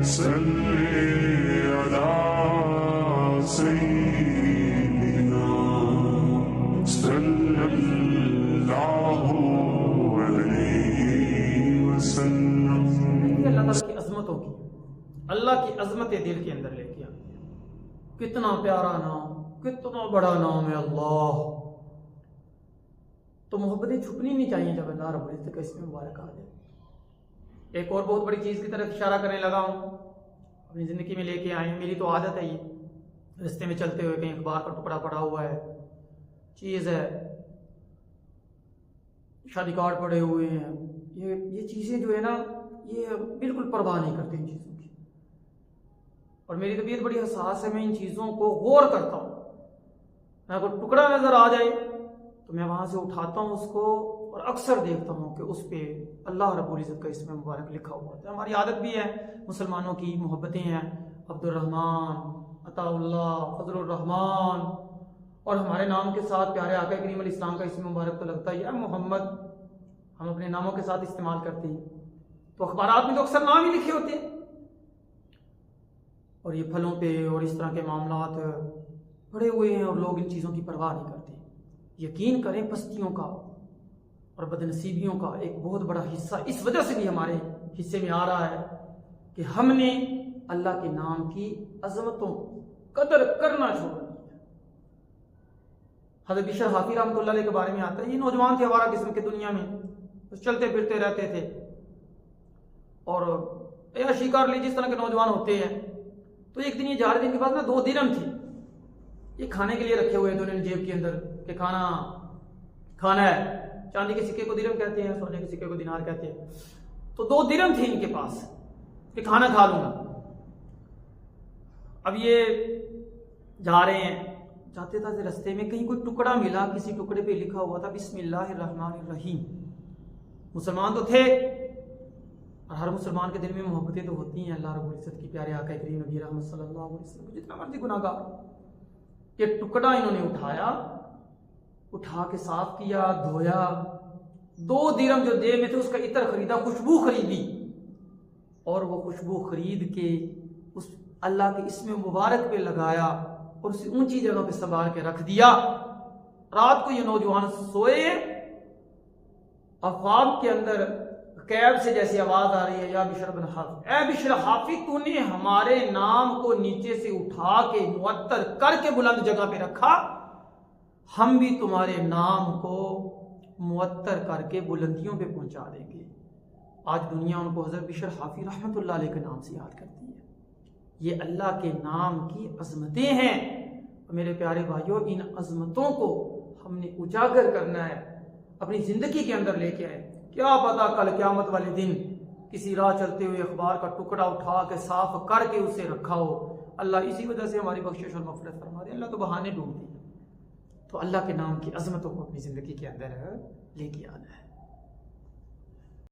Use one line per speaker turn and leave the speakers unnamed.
सल्ले अला सय्यिदिना सल्लल्लाहु अलैहि वसल्लम।
अल्लाह ताला की अजमतों की, अल्लाह की अजमतें दिल के अंदर लेके आ। कितना प्यारा नाम, कितना बड़ा नाम है अल्लाह। तो मोहब्बतें छुपनी नहीं चाहिए जब अल्लाह रब्बुल इज्जत का इसमें मुबारक आ जाए। एक और बहुत बड़ी चीज़ की तरफ इशारा करने लगा हूँ, अपनी ज़िंदगी में लेके आए हैं। मेरी तो आदत है ये, रास्ते में चलते हुए कहीं अखबार का टुकड़ा पड़ा हुआ है, चीज़ है, शादी कार्ड पड़े हुए हैं, ये चीज़ें जो है ना, ये बिल्कुल परवाह नहीं करते इन चीज़ों की। और मेरी तबीयत बड़ी हसास है, मैं इन चीज़ों को गौर करता हूँ। अगर टुकड़ा नज़र आ जाए तो मैं वहाँ से उठाता हूँ उसको, और अक्सर देखता हूँ कि उस पर अल्लाह रब्बुल इज़्ज़त का इसमें मुबारक लिखा हुआ होता है। हमारी आदत भी है, मुसलमानों की मोहब्बतें हैं, अब्दुर्रहमान, अताउल्लाह, फजलुर्रहमान, और हमारे नाम के साथ प्यारे आका करीम इस्लाम का इसमें मुबारक तो लगता ही है, मोहम्मद हम अपने नामों के साथ इस्तेमाल करते हैं। तो अखबारात में तो अक्सर नाम ही लिखे होते हैं, और ये फलों पे और इस तरह के मामलात पड़े हुए हैं, और लोग इन चीज़ों की परवाह नहीं करते। यकीन करें, पस्तियों का और बदनसीबियों का एक बहुत बड़ा हिस्सा इस वजह से भी हमारे हिस्से में आ रहा है कि हमने अल्लाह के नाम की अजमतों कदर करना छोड़ दिया। हज़रत बिशर हाफी रहमतुल्लाह अलैह के बारे में आता है, ये नौजवान थे आवारा किस्म के, दुनिया में बस चलते फिरते रहते थे और ऐशी कर ली जिस तरह के नौजवान होते हैं। तो एक दिन ये जा रहे थे, इनके पास ना 2 दिरहम थे, ये खाने के लिए रखे हुए थे उन्होंने जेब के अंदर कि खाना है। चांदी के सिक्के को दिरहम कहते हैं, सोने के सिक्के को दिनार कहते हैं। तो 2 दिरहम थे इनके पास कि खाना खा लूंगा। अब ये जा रहे हैं, जाते जाते रास्ते में कहीं कोई टुकड़ा मिला, किसी टुकड़े पे लिखा हुआ था बिस्मिल्लाहिर्रहमानिर्रहीम। मुसलमान तो थे, और हर मुसलमान के दिल में मोहब्बतें तो होती हैं अल्लाह रब्बुल इज्जत की, प्यारे आका करीम नबी रहमत सल्लल्लाहु अलैहि वसल्लम, जितना मर्जी गुनाहगार। ये टुकड़ा इन्होंने उठा के साफ किया, धोया, 2 दिरहम जो जेब में थे उसका इत्र खरीदा, खुशबू खरीदी, और वो खुशबू खरीद के उस अल्लाह के इसमें मुबारक पे लगाया और उसे ऊंची जगह पे संभाल के रख दिया। रात को ये नौजवान सोए, अख्वाब के अंदर कैब से जैसी आवाज आ रही है, या बिशर बिन हाफी, ए बिशर हाफी, तूने हमारे नाम को नीचे से उठा के मुअत्तर करके बुलंद जगह पे रखा, हम भी तुम्हारे नाम को मुअत्तर करके बुलंदियों पे पहुंचा देंगे। आज दुनिया उनको हज़रत बिशर हाफी रहमतुल्लाह अलैह के नाम से याद करती है। ये अल्लाह के नाम की अजमतें हैं। मेरे प्यारे भाइयों, इन अजमतों को हमने उजागर करना है, अपनी ज़िंदगी के अंदर लेके आए। क्या पता कल क़यामत वाले दिन किसी राह चलते हुए अखबार का टुकड़ा उठा के साफ करके उसे रखा हो। अल्लाह इसी वजह से हमारी बख्शिश और मग़फ़िरत फरमा दे। अल्लाह तो बहाने ढूंढती है। तो अल्लाह के नाम की अजमतों को अपनी ज़िंदगी के अंदर लेके आना है।